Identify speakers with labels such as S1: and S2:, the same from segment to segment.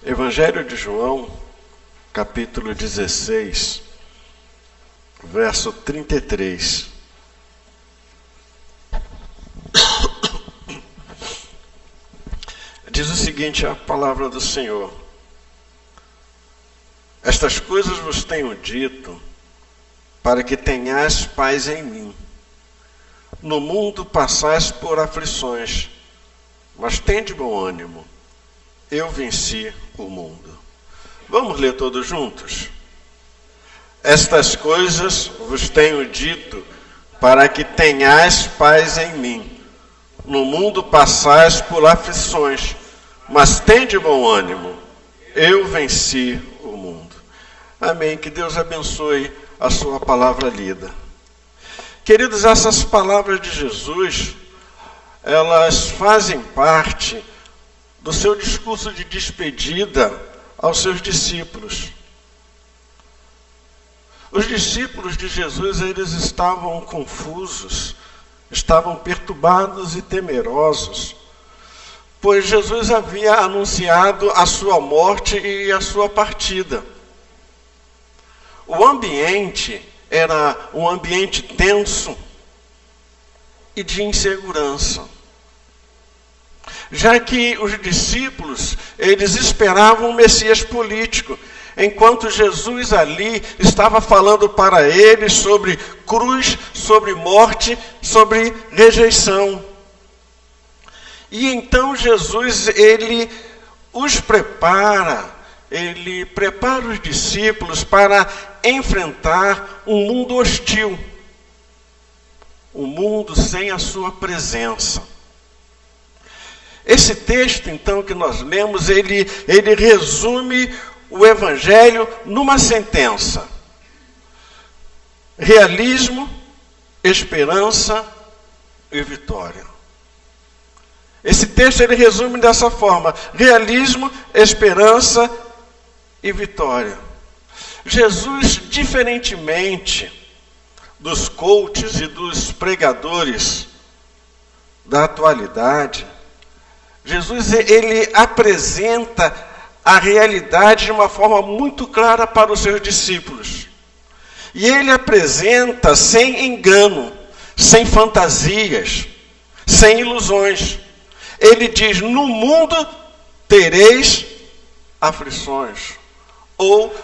S1: Evangelho de João, capítulo 16, verso 33. Diz o seguinte a palavra do Senhor: estas coisas vos tenho dito, para que tenhais paz em mim. No mundo passais por aflições, mas tende bom ânimo. Eu venci o mundo. Vamos ler todos juntos? Estas coisas vos tenho dito, para que tenhais paz em mim. No mundo passais por aflições, mas tende bom ânimo. Eu venci o mundo. Amém. Que Deus abençoe a sua palavra lida. Queridos, essas palavras de Jesus, elas fazem parte do seu discurso de despedida aos seus discípulos. Os discípulos de Jesus, eles estavam confusos, estavam perturbados e temerosos, pois Jesus havia anunciado a sua morte e a sua partida. O ambiente era um ambiente tenso e de insegurança, já que os discípulos, eles esperavam um Messias político, enquanto Jesus ali estava falando para eles sobre cruz, sobre morte, sobre rejeição. E então Jesus, ele os prepara, ele prepara os discípulos para enfrentar um mundo hostil, um mundo sem a sua presença. Esse texto, então, que nós lemos, ele resume o Evangelho numa sentença: realismo, esperança e vitória. Esse texto ele resume dessa forma: realismo, esperança e vitória. Jesus, diferentemente dos coaches e dos pregadores da atualidade, Jesus ele apresenta a realidade de uma forma muito clara para os seus discípulos. E ele apresenta sem engano, sem fantasias, sem ilusões. Ele diz: no mundo tereis aflições. Ou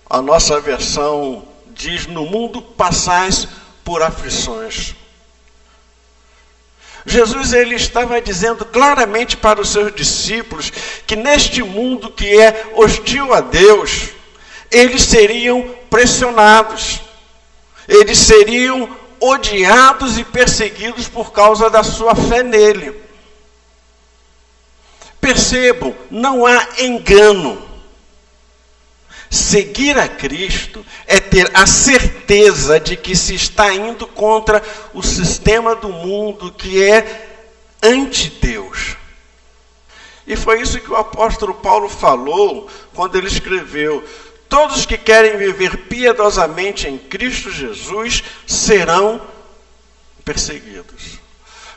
S1: a nossa versão diz: no mundo passais por aflições. Jesus ele estava dizendo claramente para os seus discípulos que neste mundo que é hostil a Deus, eles seriam pressionados, eles seriam odiados e perseguidos por causa da sua fé nele. Percebam, não há engano. Seguir a Cristo é ter a certeza de que se está indo contra o sistema do mundo que é anti-Deus. E foi isso que o apóstolo Paulo falou quando ele escreveu: todos que querem viver piedosamente em Cristo Jesus serão perseguidos.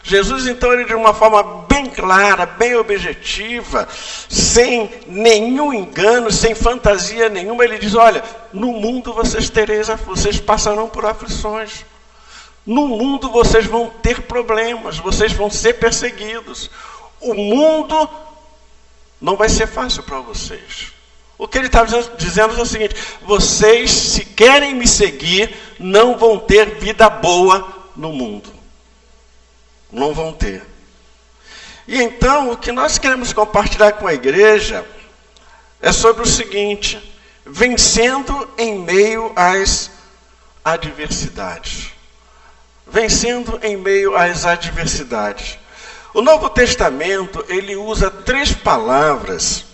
S1: Jesus, então, ele de uma forma bem clara, bem objetiva, sem nenhum engano, sem fantasia nenhuma, ele diz: olha, no mundo vocês passarão por aflições. No mundo vocês vão ter problemas, vocês vão ser perseguidos. O mundo não vai ser fácil para vocês. O que ele está dizendo é o seguinte: vocês, se querem me seguir, não vão ter vida boa no mundo. Não vão ter. E então, o que nós queremos compartilhar com a igreja é sobre o seguinte: vencendo em meio às adversidades. Vencendo em meio às adversidades. O Novo Testamento, ele usa 3 palavras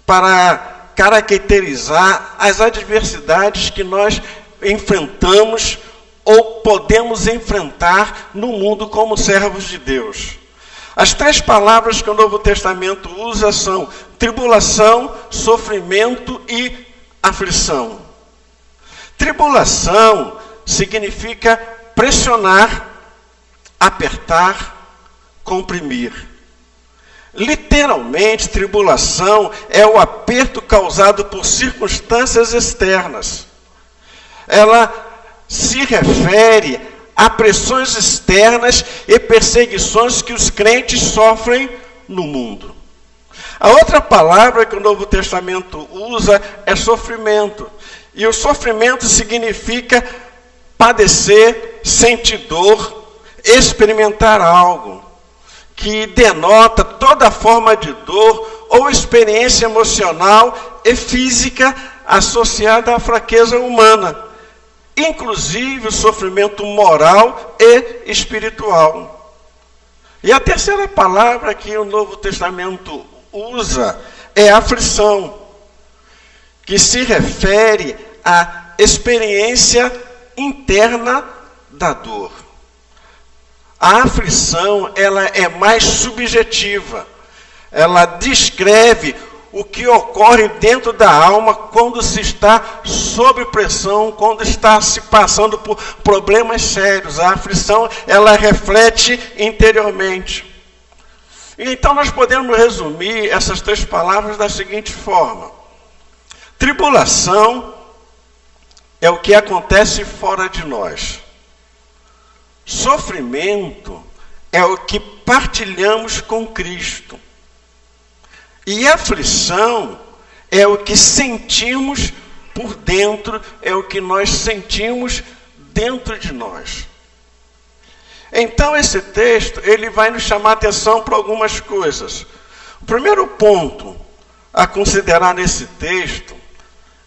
S1: para caracterizar as adversidades que nós enfrentamos ou podemos enfrentar no mundo como servos de Deus. As 3 palavras que o Novo Testamento usa são tribulação, sofrimento e aflição. Tribulação significa pressionar, apertar, comprimir. Literalmente, tribulação é o aperto causado por circunstâncias externas. Ela se refere a pressões externas e perseguições que os crentes sofrem no mundo. A outra palavra que o Novo Testamento usa é sofrimento. E o sofrimento significa padecer, sentir dor, experimentar algo que denota toda forma de dor ou experiência emocional e física associada à fraqueza humana, inclusive o sofrimento moral e espiritual. E a terceira palavra que o Novo Testamento usa é aflição, que se refere à experiência interna da dor. A aflição, ela é mais subjetiva. Ela descreve o que ocorre dentro da alma quando se está sob pressão, quando está se passando por problemas sérios. A aflição, ela reflete interiormente. Então nós podemos resumir essas três palavras da seguinte forma: tribulação é o que acontece fora de nós. Sofrimento é o que partilhamos com Cristo. E aflição é o que sentimos por dentro, é o que nós sentimos dentro de nós. Então esse texto, ele vai nos chamar a atenção para algumas coisas. O primeiro ponto a considerar nesse texto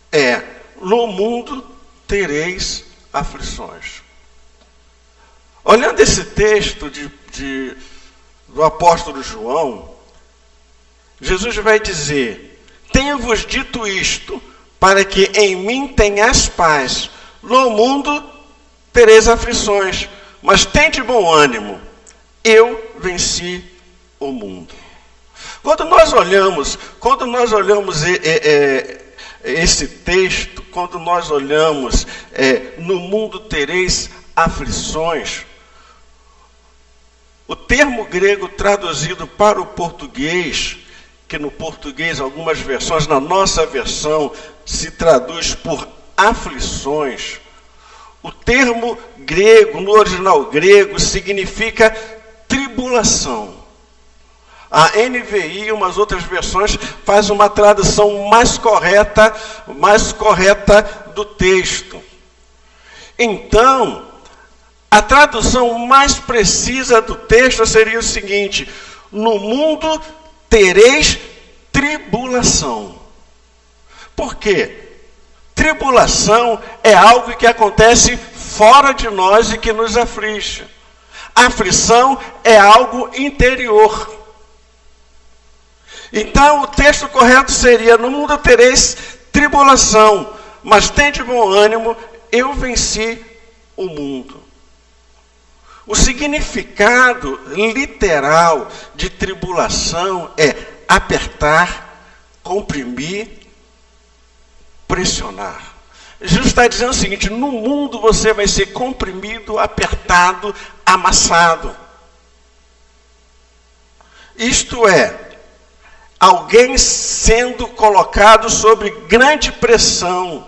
S1: é: no mundo tereis aflições. Olhando esse texto do apóstolo João, Jesus vai dizer: tenho-vos dito isto, para que em mim tenhais paz. No mundo tereis aflições, mas tende bom ânimo, eu venci o mundo. Quando nós olhamos esse texto, quando nós olhamos no mundo tereis aflições, o termo grego traduzido para o português, que no português algumas versões, na nossa versão, se traduz por aflições. O termo grego, no original grego, significa tribulação. A NVI e umas outras versões faz uma tradução mais correta do texto. Então, a tradução mais precisa do texto seria o seguinte: no mundo tereis tribulação. Por quê? Tribulação é algo que acontece fora de nós e que nos aflige. Aflição é algo interior. Então, o texto correto seria: no mundo tereis tribulação, mas tende bom ânimo, eu venci o mundo. O significado literal de tribulação é apertar, comprimir, pressionar. Jesus está dizendo o seguinte: no mundo você vai ser comprimido, apertado, amassado. Isto é, alguém sendo colocado sob grande pressão,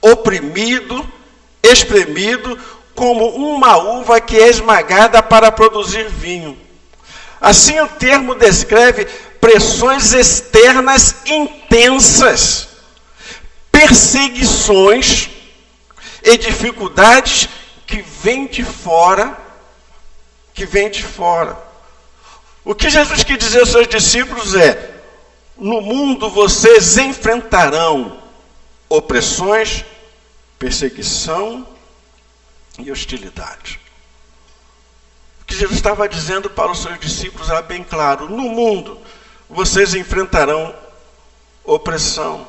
S1: oprimido, espremido, como uma uva que é esmagada para produzir vinho. Assim o termo descreve pressões externas intensas, perseguições e dificuldades que vêm de fora, O que Jesus quis dizer aos seus discípulos é: no mundo vocês enfrentarão opressões, perseguição e hostilidade. O que Jesus estava dizendo para os seus discípulos era bem claro: no mundo vocês enfrentarão opressão,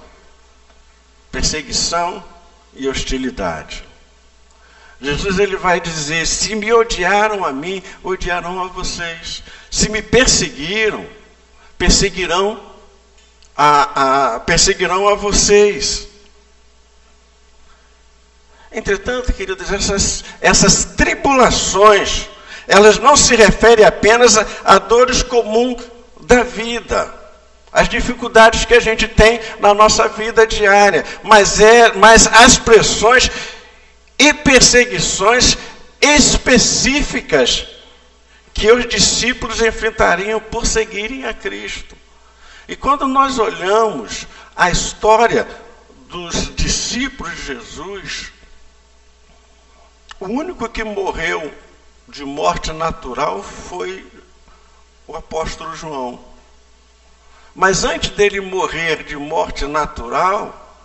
S1: perseguição e hostilidade. Jesus ele vai dizer: se me odiaram a mim, odiarão a vocês. Se me perseguiram, perseguirão a vocês. Entretanto, queridos, essas tribulações, elas não se referem apenas a dores comuns da vida, as dificuldades que a gente tem na nossa vida diária, mas as pressões e perseguições específicas que os discípulos enfrentariam por seguirem a Cristo. E quando nós olhamos a história dos discípulos de Jesus, o único que morreu de morte natural foi o apóstolo João. Mas antes dele morrer de morte natural,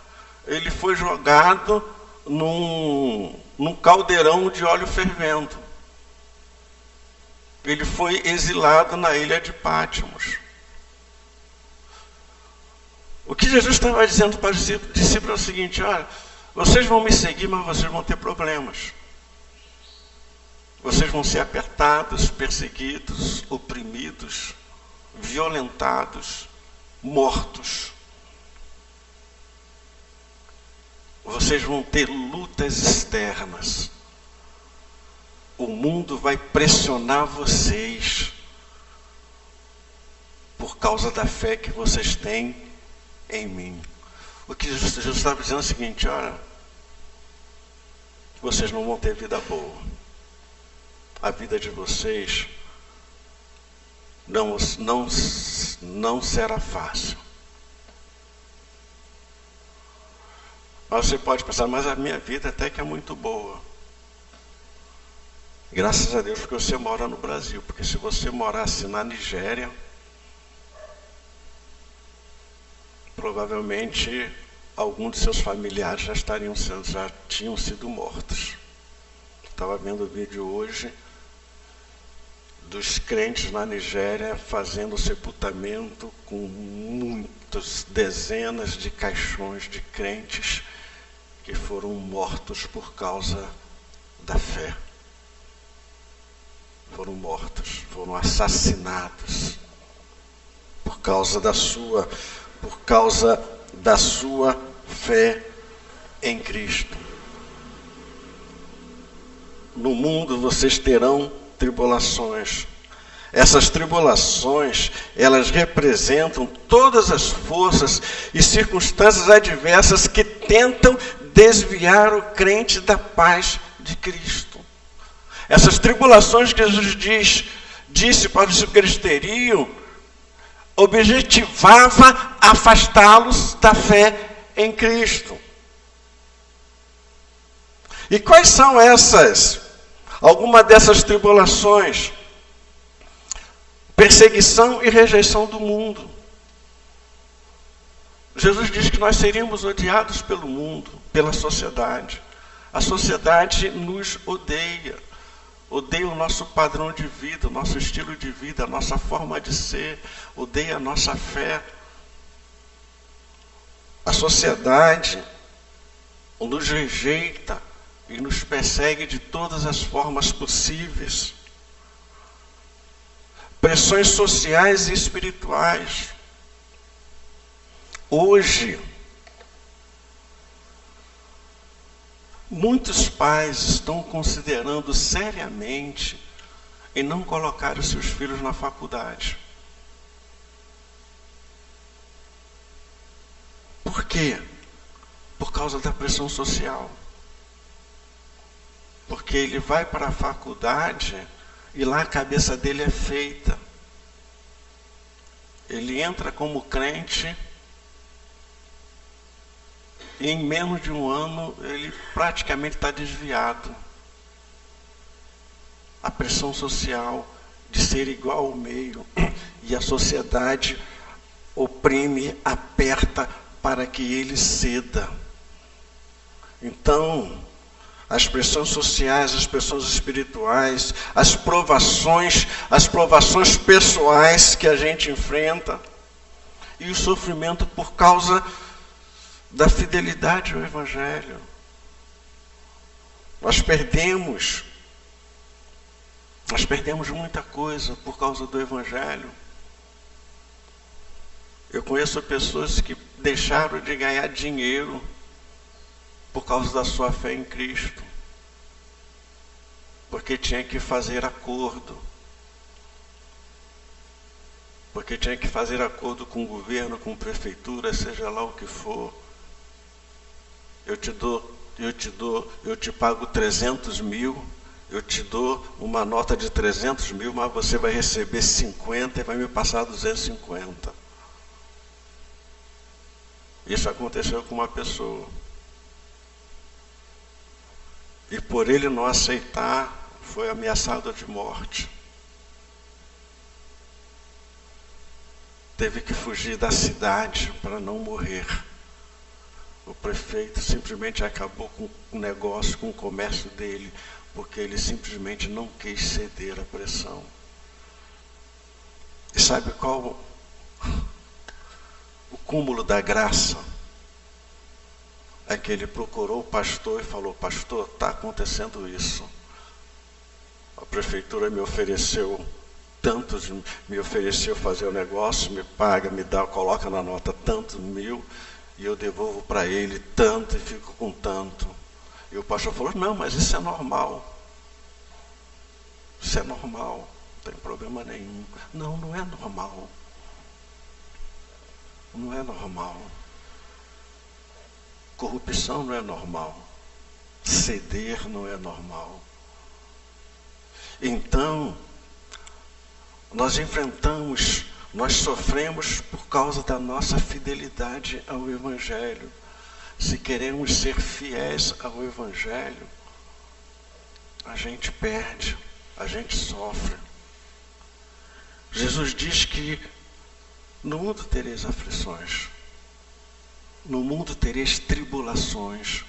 S1: ele foi jogado num caldeirão de óleo fervendo. Ele foi exilado na ilha de Patmos. O que Jesus estava dizendo para os discípulos é o seguinte: olha, vocês vão me seguir, mas vocês vão ter problemas. Vocês vão ser apertados, perseguidos, oprimidos, violentados, mortos. Vocês vão ter lutas externas. O mundo vai pressionar vocês por causa da fé que vocês têm em mim. O que Jesus estava dizendo é o seguinte: olha, vocês não vão ter vida boa. A vida de vocês não será fácil. Mas você pode pensar, mas a minha vida até que é muito boa. Graças a Deus porque você mora no Brasil, porque se você morasse na Nigéria, provavelmente alguns de seus familiares já tinham sido mortos. Estava vendo o vídeo hoje dos crentes na Nigéria fazendo sepultamento com muitas dezenas de caixões de crentes que foram mortos por causa da fé. Foram mortos, foram assassinados por causa da sua fé em Cristo. No mundo vocês terão tribulações. Essas tribulações, elas representam todas as forças e circunstâncias adversas que tentam desviar o crente da paz de Cristo. Essas tribulações que Jesus disse para os que eles teriam, objetivava afastá-los da fé em Cristo. E quais são algumas dessas tribulações? Perseguição e rejeição do mundo. Jesus diz que nós seríamos odiados pelo mundo, pela sociedade. A sociedade nos odeia. Odeia o nosso padrão de vida, o nosso estilo de vida, a nossa forma de ser. Odeia a nossa fé. A sociedade nos rejeita e nos persegue de todas as formas possíveis. Pressões sociais e espirituais. Hoje, muitos pais estão considerando seriamente em não colocar os seus filhos na faculdade. Por quê? Por causa da pressão social. Porque ele vai para a faculdade e lá a cabeça dele é feita. Ele entra como crente e em menos de um ano ele praticamente está desviado. A pressão social de ser igual ao meio e a sociedade oprime, aperta para que ele ceda. Então, as pressões sociais, as pressões espirituais, as provações pessoais que a gente enfrenta e o sofrimento por causa da fidelidade ao Evangelho. Nós perdemos muita coisa por causa do Evangelho. Eu conheço pessoas que deixaram de ganhar dinheiro por causa da sua fé em Cristo, porque tinha que fazer acordo. porque tinha que fazer acordo com o governo, com a prefeitura, seja lá o que for. Eu te pago 300 mil, eu te dou uma nota de 300 mil, mas você vai receber 50 e vai me passar 250. Isso aconteceu com uma pessoa. E por ele não aceitar, foi ameaçado de morte. Teve que fugir da cidade para não morrer. O prefeito simplesmente acabou com o negócio, com o comércio dele, porque ele simplesmente não quis ceder à pressão. E sabe qual o cúmulo da graça? É que ele procurou o pastor e falou: pastor, está acontecendo isso. A prefeitura me ofereceu fazer o negócio, me paga, me dá, coloca na nota tantos mil, e eu devolvo para ele tanto e fico com tanto. E o pastor falou: não, mas isso é normal. Isso é normal, não tem problema nenhum. Não, não é normal. Não é normal. Corrupção não é normal. Ceder não é normal. Então, nós sofremos por causa da nossa fidelidade ao Evangelho. Se queremos ser fiéis ao Evangelho, a gente perde, a gente sofre. Jesus diz que no mundo tereis aflições, no mundo tereis tribulações.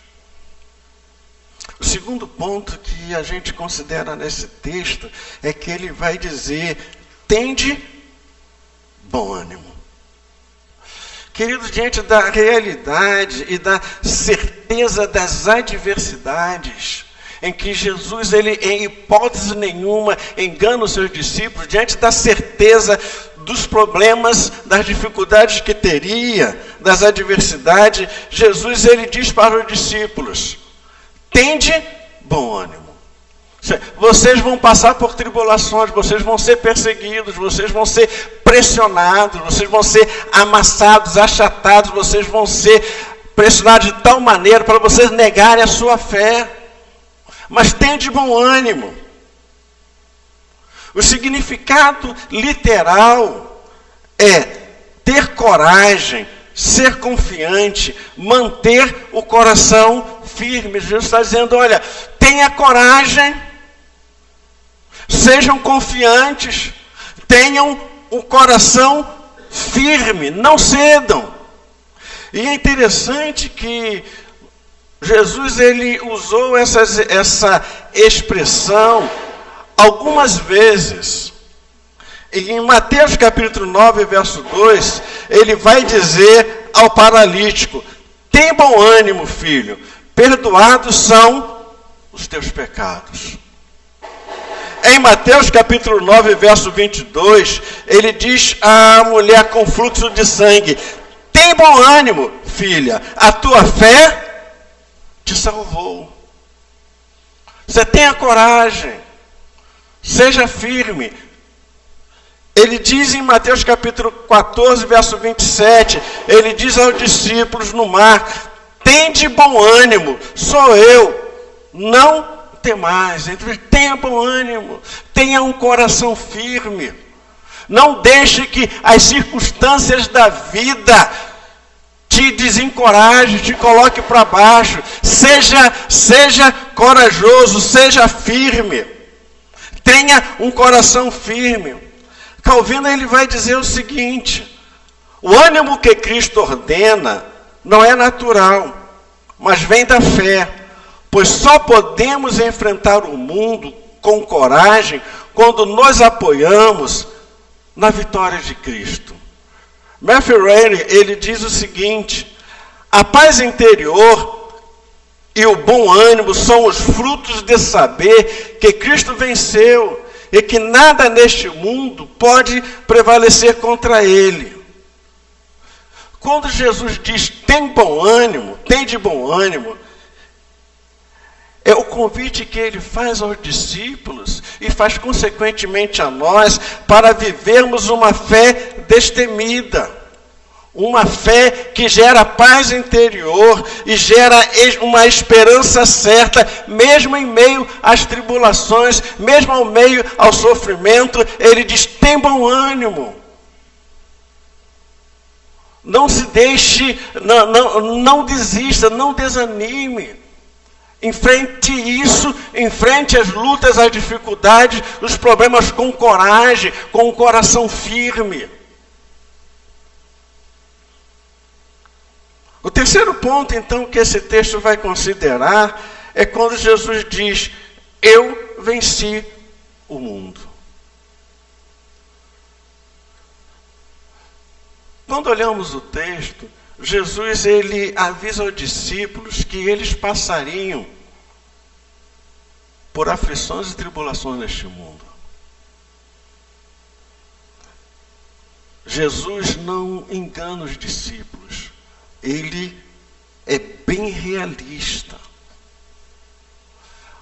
S1: O segundo ponto que a gente considera nesse texto é que ele vai dizer: tende bom ânimo. Queridos, diante da realidade e da certeza das adversidades, em que Jesus, ele em hipótese nenhuma engana os seus discípulos, diante da certeza dos problemas, das dificuldades que teria, das adversidades, Jesus, ele diz para os discípulos: tende bom ânimo. Vocês vão passar por tribulações, vocês vão ser perseguidos, vocês vão ser pressionados, vocês vão ser amassados, achatados, vocês vão ser pressionados de tal maneira para vocês negarem a sua fé. Mas tende bom ânimo. O significado literal é ter coragem, ser confiante, manter o coração firme. Jesus está dizendo: olha, tenha coragem, sejam confiantes, tenham o coração firme, não cedam. E é interessante que Jesus, ele usou essa expressão algumas vezes. Em Mateus capítulo 9, verso 2, ele vai dizer ao paralítico: tem bom ânimo, filho, perdoados são os teus pecados. Em Mateus capítulo 9, verso 22, ele diz à mulher com fluxo de sangue: tem bom ânimo, filha, a tua fé te salvou. Você tenha coragem, seja firme. Ele diz em Mateus capítulo 14, verso 27, ele diz aos discípulos no mar: tende bom ânimo, sou eu, não temais. Tenha bom ânimo, tenha um coração firme. Não deixe que as circunstâncias da vida te desencoraje, te coloque para baixo. Seja corajoso, seja firme. Tenha um coração firme. Calvino, ele vai dizer o seguinte: o ânimo que Cristo ordena não é natural, mas vem da fé, pois só podemos enfrentar o mundo com coragem quando nos apoiamos na vitória de Cristo. Matthew Henry, ele diz o seguinte: a paz interior e o bom ânimo são os frutos de saber que Cristo venceu e que nada neste mundo pode prevalecer contra ele. Quando Jesus diz tem bom ânimo, tem de bom ânimo, é o convite que ele faz aos discípulos e faz consequentemente a nós para vivermos uma fé destemida. Uma fé que gera paz interior e gera uma esperança certa, mesmo em meio às tribulações, mesmo ao meio ao sofrimento. Ele diz: tem bom ânimo. Não se deixe, não desista, não desanime. Enfrente isso, enfrente as lutas, as dificuldades, os problemas com coragem, com o coração firme. O terceiro ponto, então, que esse texto vai considerar é quando Jesus diz: eu venci o mundo. Quando olhamos o texto, Jesus ele avisa aos discípulos que eles passariam por aflições e tribulações neste mundo. Jesus não engana os discípulos. Ele é bem realista.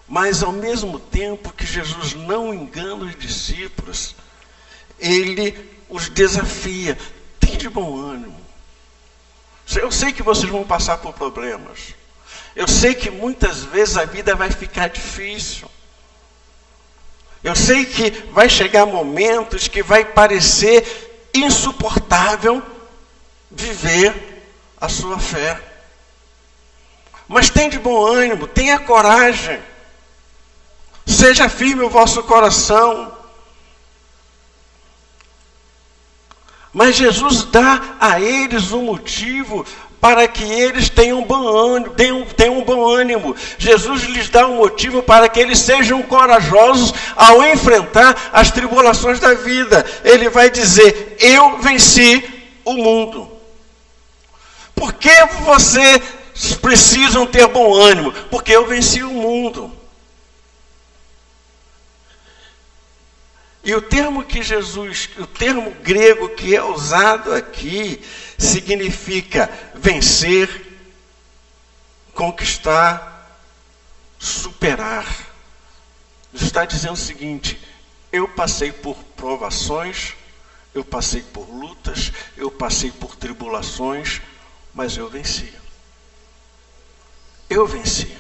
S1: Mas ao mesmo tempo que Jesus não engana os discípulos, ele os desafia. Tem de bom ânimo. Eu sei que vocês vão passar por problemas. Eu sei que muitas vezes a vida vai ficar difícil. Eu sei que vai chegar momentos que vai parecer insuportável viver a sua fé. Mas tem de bom ânimo, tenha coragem. Seja firme o vosso coração. Mas Jesus dá a eles um motivo para que eles tenham bom ânimo. Jesus lhes dá um motivo para que eles sejam corajosos ao enfrentar as tribulações da vida. Ele vai dizer: eu venci o mundo. Por que vocês precisam ter bom ânimo? Porque eu venci o mundo. E o termo grego que é usado aqui, significa vencer, conquistar, superar. Está dizendo o seguinte: eu passei por provações, eu passei por lutas, eu passei por tribulações, mas eu venci. Eu venci.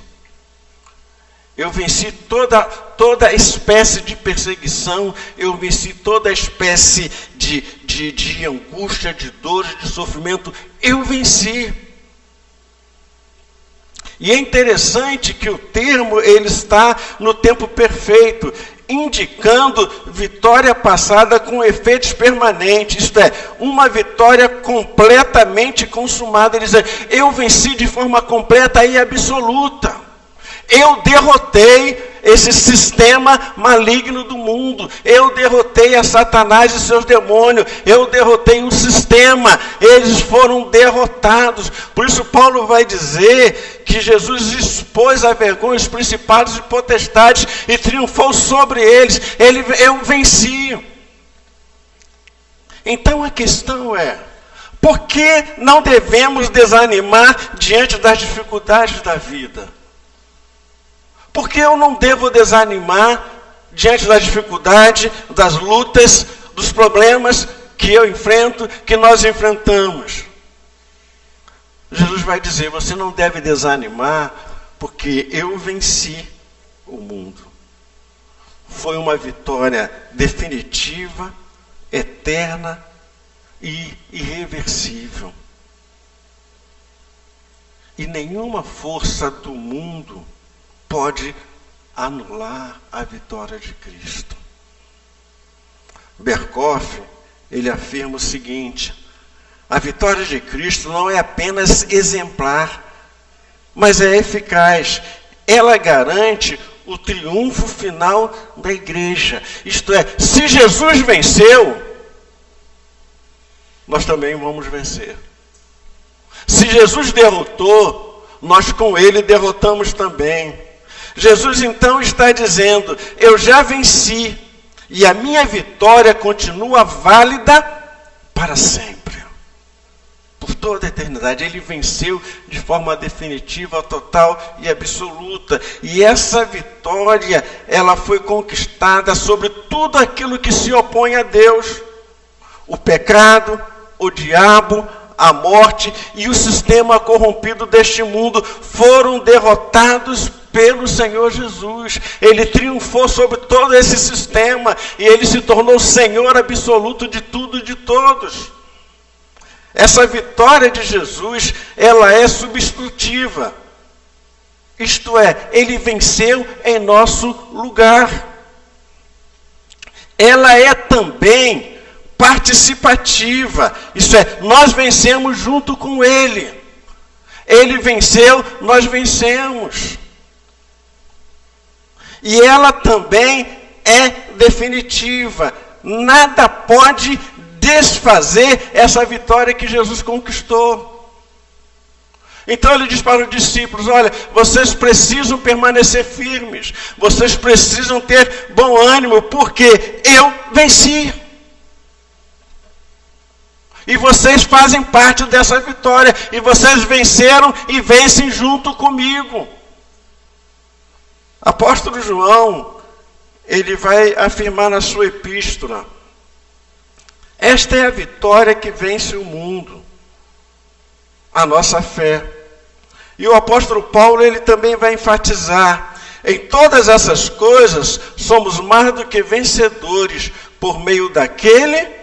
S1: Eu venci toda espécie de perseguição, eu venci toda espécie de angústia, de dor, de sofrimento. Eu venci. E é interessante que o termo ele está no tempo perfeito, indicando vitória passada com efeitos permanentes, isto é, uma vitória completamente consumada. Ele diz: eu venci de forma completa e absoluta. Eu derrotei esse sistema maligno do mundo. Eu derrotei a Satanás e seus demônios. Eu derrotei o sistema. Eles foram derrotados. Por isso Paulo vai dizer que Jesus expôs à vergonha os principados e potestades e triunfou sobre eles. Eu venci. Então a questão é: por que não devemos desanimar diante das dificuldades da vida? Por que eu não devo desanimar diante da dificuldade, das lutas, dos problemas que eu enfrento, que nós enfrentamos? Jesus vai dizer: você não deve desanimar, porque eu venci o mundo. Foi uma vitória definitiva, eterna e irreversível. E nenhuma força do mundo pode anular a vitória de Cristo. Berkhoff, ele afirma o seguinte: a vitória de Cristo não é apenas exemplar, mas é eficaz. Ela garante o triunfo final da igreja. Isto é, se Jesus venceu, nós também vamos vencer. Se Jesus derrotou, nós com ele derrotamos também. Jesus então está dizendo: eu já venci e a minha vitória continua válida para sempre. Por toda a eternidade. Ele venceu de forma definitiva, total e absoluta. E essa vitória, ela foi conquistada sobre tudo aquilo que se opõe a Deus. O pecado, o diabo, a morte e o sistema corrompido deste mundo foram derrotados pelo Senhor Jesus. Ele triunfou sobre todo esse sistema e ele se tornou Senhor absoluto de tudo e de todos. Essa vitória de Jesus, ela é substitutiva. Isto é, ele venceu em nosso lugar. Ela é também participativa. Isso é, nós vencemos junto com ele. Ele venceu, nós vencemos. E ela também é definitiva. Nada pode desfazer essa vitória que Jesus conquistou. Então ele diz para os discípulos: olha, vocês precisam permanecer firmes, vocês precisam ter bom ânimo, porque eu venci. E vocês fazem parte dessa vitória, e vocês venceram e vencem junto comigo. Apóstolo João, ele vai afirmar na sua epístola: esta é a vitória que vence o mundo, a nossa fé. E o apóstolo Paulo, ele também vai enfatizar: em todas essas coisas, somos mais do que vencedores, por meio daquele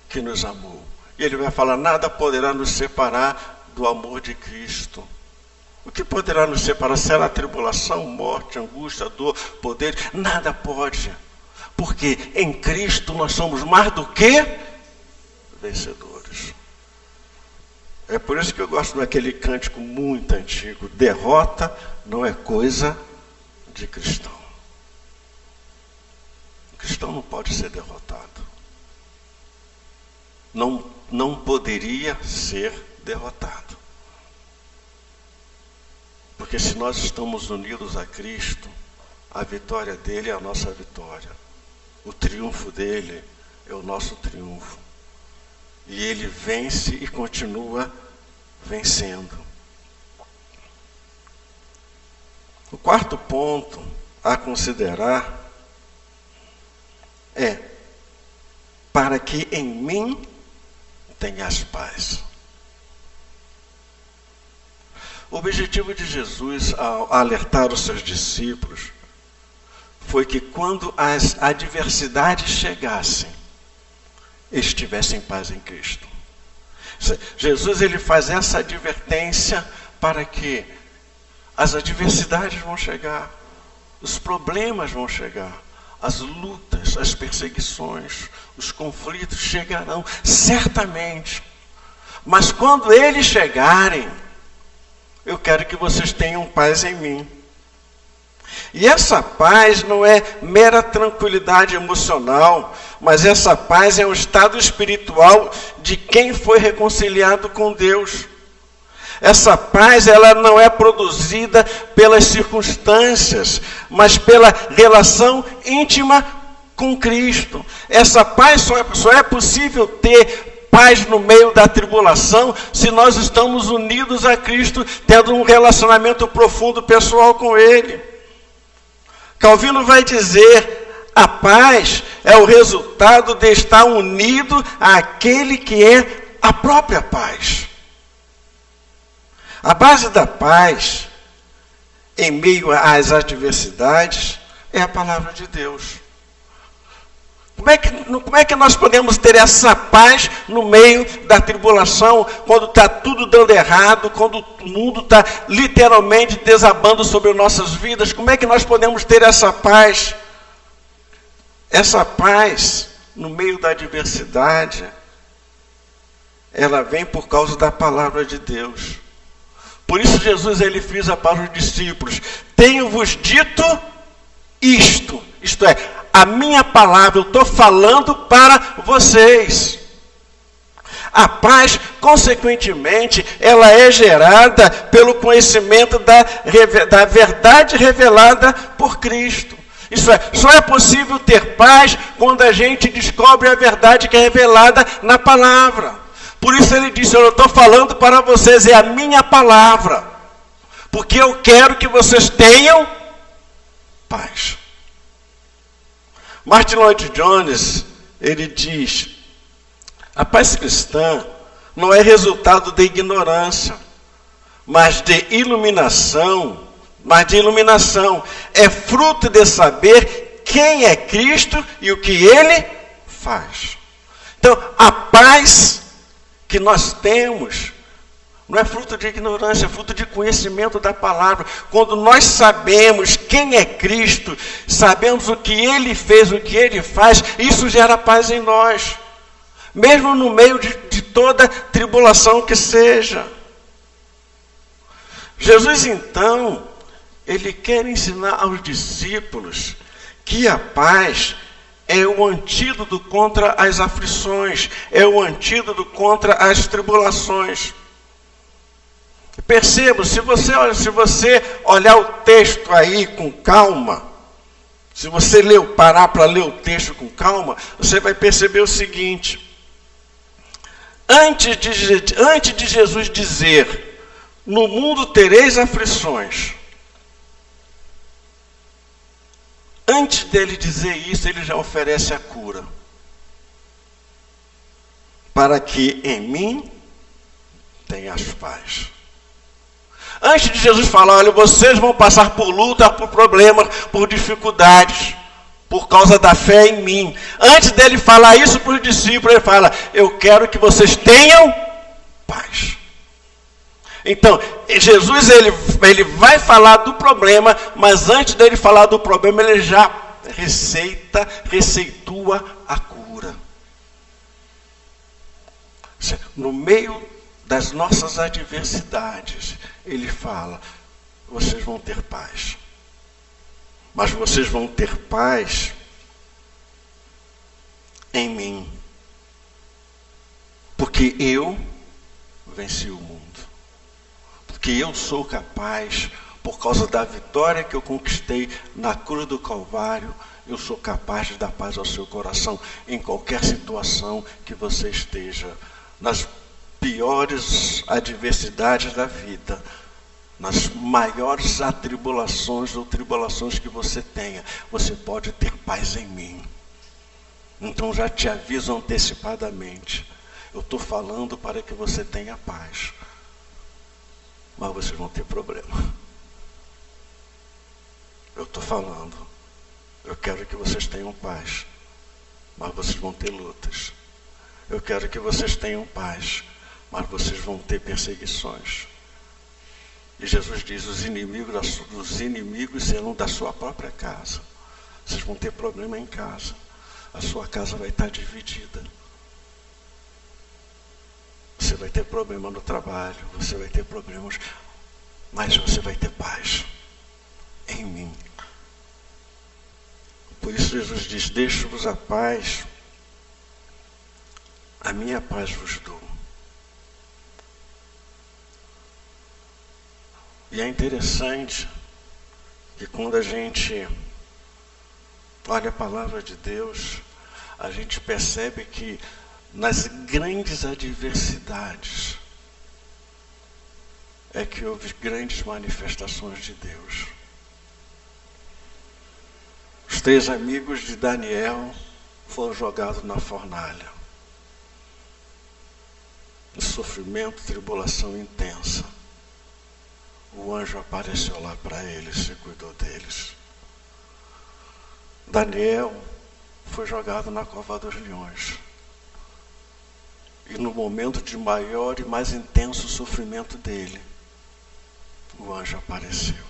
S1: que nos amou. E ele vai falar: nada poderá nos separar do amor de Cristo. O que poderá nos separar? Será a tribulação, morte, angústia, dor, poder? Nada pode. Porque em Cristo nós somos mais do que vencedores. É por isso que eu gosto daquele cântico muito antigo: derrota não é coisa de cristão. O cristão não pode ser derrotado. Não poderia ser derrotado. Porque se nós estamos unidos a Cristo, a vitória dele é a nossa vitória. O triunfo dele é o nosso triunfo. E ele vence e continua vencendo. O quarto ponto a considerar é: para que em mim tenhas paz. O objetivo de Jesus, ao alertar os seus discípulos, foi que quando as adversidades chegassem, eles tivessem paz em Cristo. Jesus, ele faz essa advertência para que as adversidades vão chegar, os problemas vão chegar, as lutas, as perseguições, os conflitos chegarão, certamente. Mas quando eles chegarem, eu quero que vocês tenham paz em mim. E essa paz não é mera tranquilidade emocional, mas essa paz é um estado espiritual de quem foi reconciliado com Deus. Essa paz, ela não é produzida pelas circunstâncias, mas pela relação íntima com Cristo. Essa paz só é possível ter paz no meio da tribulação se nós estamos unidos a Cristo, tendo um relacionamento profundo pessoal com Ele. Calvino vai dizer: a paz é o resultado de estar unido àquele que é a própria paz. A base da paz, em meio às adversidades, é a palavra de Deus. Como é que nós podemos ter essa paz no meio da tribulação, quando está tudo dando errado, quando o mundo está literalmente desabando sobre nossas vidas? Como é que nós podemos ter essa paz? Essa paz, no meio da adversidade, ela vem por causa da palavra de Deus. Por isso Jesus, ele frisa para os discípulos: tenho-vos dito isto, isto é, a minha palavra, eu estou falando para vocês. A paz, consequentemente, ela é gerada pelo conhecimento da verdade revelada por Cristo. Isso é, só é possível ter paz quando a gente descobre a verdade que é revelada na palavra. Por isso ele disse, eu estou falando para vocês, é a minha palavra. Porque eu quero que vocês tenham paz. Martin Lloyd-Jones, ele diz, a paz cristã não é resultado de ignorância, mas de iluminação. É fruto de saber quem é Cristo e o que Ele faz. Então, a paz que nós temos não é fruto de ignorância, é fruto de conhecimento da palavra. Quando nós sabemos quem é Cristo, sabemos o que Ele fez, o que Ele faz, isso gera paz em nós. Mesmo no meio de toda tribulação que seja. Jesus, então, Ele quer ensinar aos discípulos que a paz é o antídoto contra as aflições, é o antídoto contra as tribulações. Perceba, se você olhar o texto aí com calma, se você parar para ler o texto com calma, você vai perceber o seguinte. Antes de Jesus dizer, no mundo tereis aflições, antes dele dizer isso, ele já oferece a cura. Para que em mim tenhas paz. Antes de Jesus falar, olha, vocês vão passar por luta, por problemas, por dificuldades, por causa da fé em mim. Antes dele falar isso para os discípulos, ele fala, eu quero que vocês tenham paz. Então, Jesus ele vai falar do problema, mas antes dele falar do problema, ele já receitua a cura. No meio das nossas adversidades, ele fala, vocês vão ter paz. Mas vocês vão ter paz em mim. Porque eu venci o mundo. Porque eu sou capaz, por causa da vitória que eu conquistei na cruz do Calvário, eu sou capaz de dar paz ao seu coração em qualquer situação que você esteja. Nas piores adversidades da vida, nas maiores atribulações ou tribulações que você tenha, você pode ter paz em mim. Então já te aviso antecipadamente, eu estou falando para que você tenha paz. Mas vocês vão ter problema. Eu estou falando, eu quero que vocês tenham paz, mas vocês vão ter lutas. Eu quero que vocês tenham paz, mas vocês vão ter perseguições. E Jesus diz, os inimigos serão da sua própria casa. Vocês vão ter problema em casa. A sua casa vai estar dividida. Você vai ter problema no trabalho, você vai ter problemas, mas você vai ter paz em mim. Por isso Jesus diz, deixo-vos a paz, a minha paz vos dou. E é interessante que quando a gente olha a palavra de Deus, a gente percebe que nas grandes adversidades é que houve grandes manifestações de Deus. Os 3 amigos de Daniel foram jogados na fornalha. Sofrimento, tribulação intensa. O anjo apareceu lá para eles e cuidou deles. Daniel foi jogado na cova dos leões. E no momento de maior e mais intenso sofrimento dele, o anjo apareceu.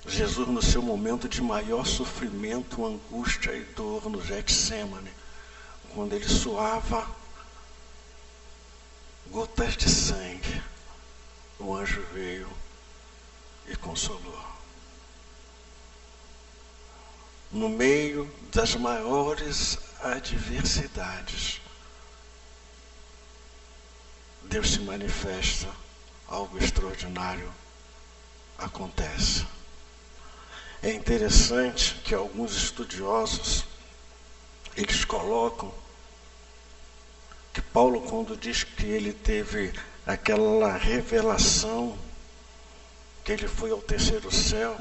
S1: Jesus, no seu momento de maior sofrimento, angústia e dor no Getsêmani, quando ele suava gotas de sangue, o anjo veio e consolou. No meio das maiores adversidades, Deus se manifesta, algo extraordinário acontece. É interessante que alguns estudiosos, eles colocam Paulo, quando diz que ele teve aquela revelação, que ele foi ao terceiro céu,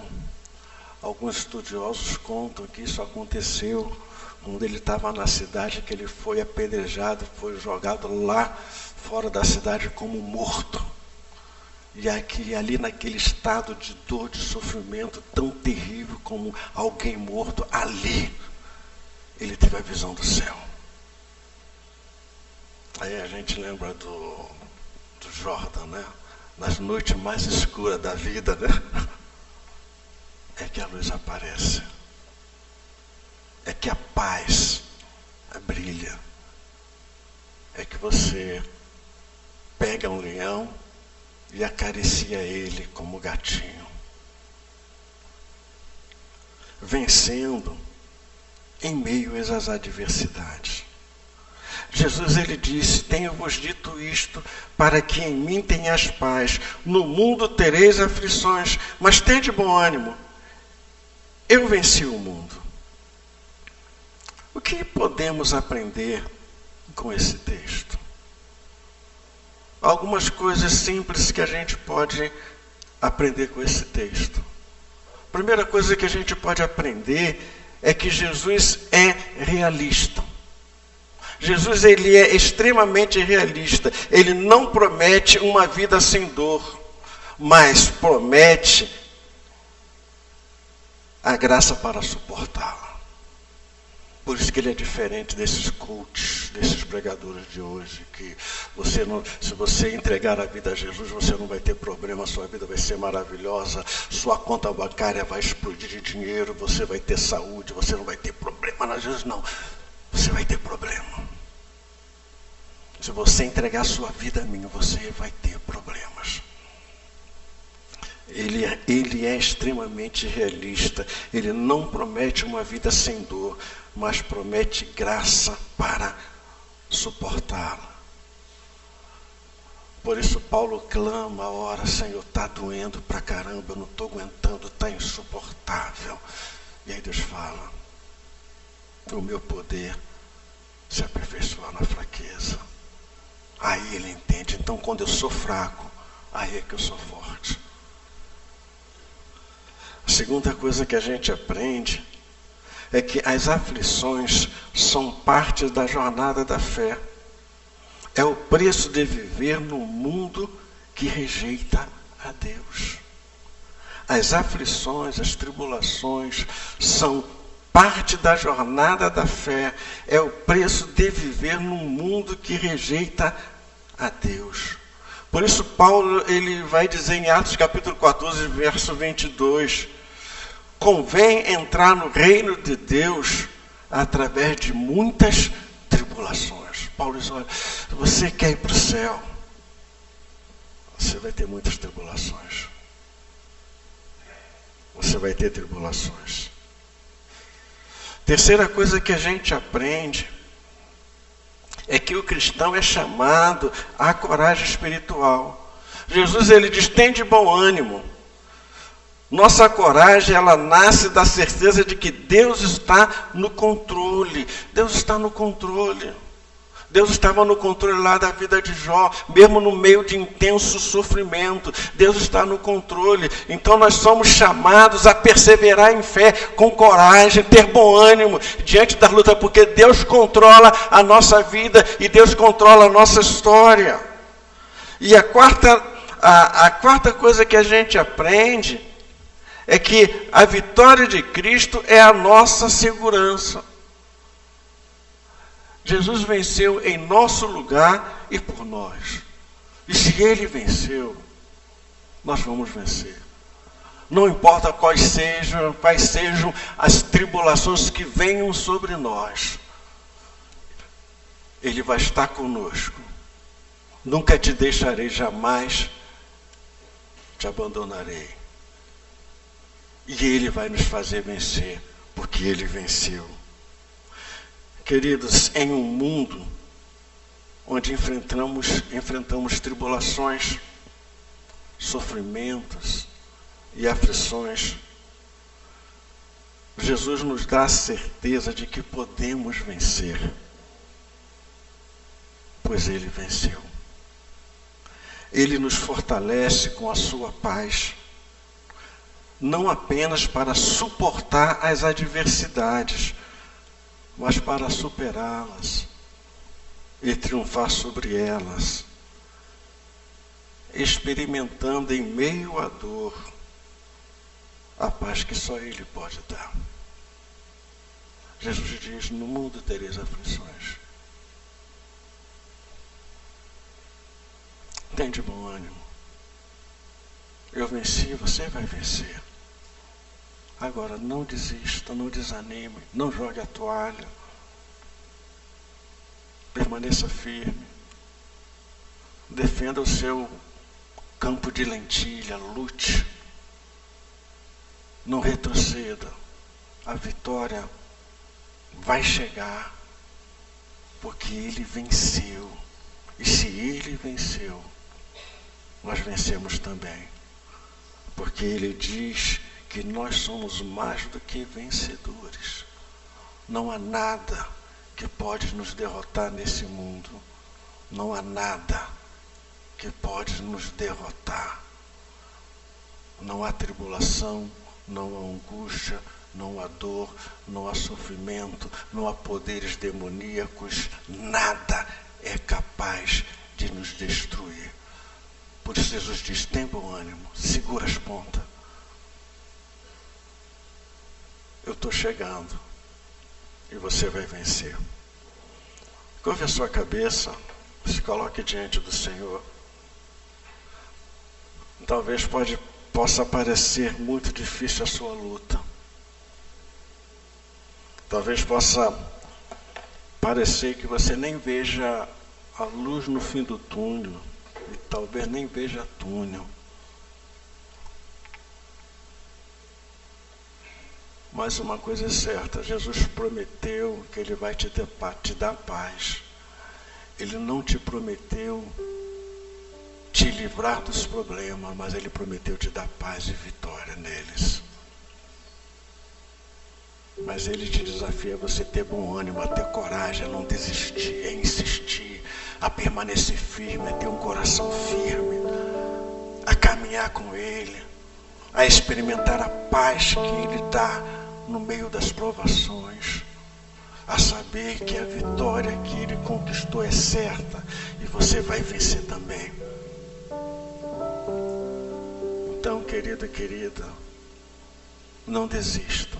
S1: alguns estudiosos contam que isso aconteceu quando ele estava na cidade, que ele foi apedrejado, foi jogado lá fora da cidade como morto. E aqui, ali naquele estado de dor, de sofrimento tão terrível como alguém morto, ali ele teve a visão do céu. Aí a gente lembra do Jordan, né? Nas noites mais escuras da vida, né? É que a luz aparece. É que a paz brilha. É que você pega um leão e acaricia ele como gatinho. Vencendo em meio às adversidades. Jesus, ele disse: tenho-vos dito isto, para que em mim tenhas paz. No mundo tereis aflições, mas tende bom ânimo. Eu venci o mundo. O que podemos aprender com esse texto? Algumas coisas simples que a gente pode aprender com esse texto. A primeira coisa que a gente pode aprender é que Jesus é realista. Jesus, ele é extremamente realista. Ele não promete uma vida sem dor, mas promete a graça para suportá-la. Por isso que ele é diferente desses coaches, desses pregadores de hoje, que você não, se você entregar a vida a Jesus, você não vai ter problema, sua vida vai ser maravilhosa, sua conta bancária vai explodir de dinheiro, você vai ter saúde, você não vai ter problema. Não, Jesus, não, você vai ter problema. Se você entregar sua vida a mim, você vai ter problemas. Ele é extremamente realista. Ele não promete uma vida sem dor, mas promete graça para suportá-la. Por isso Paulo clama, ora, Senhor, está doendo pra caramba, eu não estou aguentando, está insuportável. E aí Deus fala: o meu poder se aperfeiçoa na fraqueza. Aí ele entende, então quando eu sou fraco, aí é que eu sou forte. A segunda coisa que a gente aprende é que as aflições são parte da jornada da fé. É o preço de viver num mundo que rejeita a Deus. As aflições, as tribulações são parte da jornada da fé. É o preço de viver num mundo que rejeita a Deus. Por isso Paulo, ele vai dizer em Atos capítulo 14, verso 22, convém entrar no reino de Deus através de muitas tribulações. Paulo diz, olha, se você quer ir para o céu, você vai ter muitas tribulações. Você vai ter tribulações. Terceira coisa que a gente aprende é que o cristão é chamado à coragem espiritual. Jesus, ele diz, tem de bom ânimo. Nossa coragem, ela nasce da certeza de que Deus está no controle. Deus está no controle. Deus estava no controle lá da vida de Jó, mesmo no meio de intenso sofrimento. Deus está no controle. Então nós somos chamados a perseverar em fé, com coragem, ter bom ânimo diante da luta, porque Deus controla a nossa vida e Deus controla a nossa história. E a quarta coisa que a gente aprende é que a vitória de Cristo é a nossa segurança. Jesus venceu em nosso lugar e por nós. E se Ele venceu, nós vamos vencer. Não importa quais sejam as tribulações que venham sobre nós. Ele vai estar conosco. Nunca te deixarei, jamais te abandonarei. E Ele vai nos fazer vencer, porque Ele venceu. Queridos, em um mundo onde enfrentamos tribulações, sofrimentos e aflições, Jesus nos dá a certeza de que podemos vencer. pois Ele venceu. Ele nos fortalece com a sua paz, não apenas para suportar as adversidades, mas para superá-las e triunfar sobre elas, experimentando em meio à dor a paz que só Ele pode dar. Jesus diz: no mundo tereis aflições. Tem de bom ânimo. Eu venci, você vai vencer. Agora, não desista, não desanime, não jogue a toalha. Permaneça firme. Defenda o seu campo de lentilha, lute. Não retroceda. A vitória vai chegar, porque Ele venceu. E se Ele venceu, nós vencemos também. Porque Ele diz que nós somos mais do que vencedores. Não há nada que pode nos derrotar nesse mundo. Não há nada que pode nos derrotar. Não há tribulação, não há angústia, não há dor, não há sofrimento, não há poderes demoníacos. Nada é capaz de nos destruir. Por isso Jesus diz: tem bom ânimo, segura as pontas. Eu estou chegando e você vai vencer. Curve a sua cabeça, se coloque diante do Senhor. Talvez possa parecer muito difícil a sua luta. Talvez possa parecer que você nem veja a luz no fim do túnel. E talvez nem veja túnel. Mas uma coisa é certa: Jesus prometeu que Ele vai te dar paz. Ele não te prometeu te livrar dos problemas, mas Ele prometeu te dar paz e vitória neles. Mas Ele te desafia a você ter bom ânimo, a ter coragem, a não desistir, a insistir, a permanecer firme, a ter um coração firme, a caminhar com Ele, a experimentar a paz que Ele dá no meio das provações, a saber que a vitória que Ele conquistou é certa e você vai vencer também. Então, querido e querida, não desista.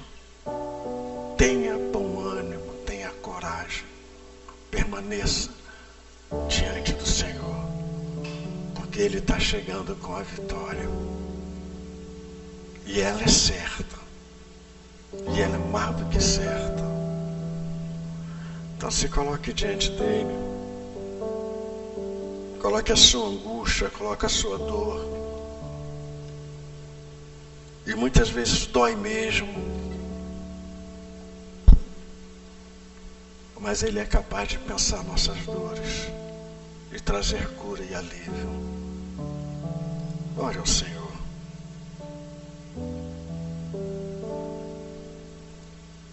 S1: Tenha bom ânimo, tenha coragem, permaneça diante do Senhor, porque Ele está chegando com a vitória, e ela é certa, e ela é mais do que certa. Então se coloque diante dEle, coloque a sua angústia, coloque a sua dor, e muitas vezes dói mesmo, mas Ele é capaz de pensar nossas dores e trazer cura e alívio. Ore ao Senhor.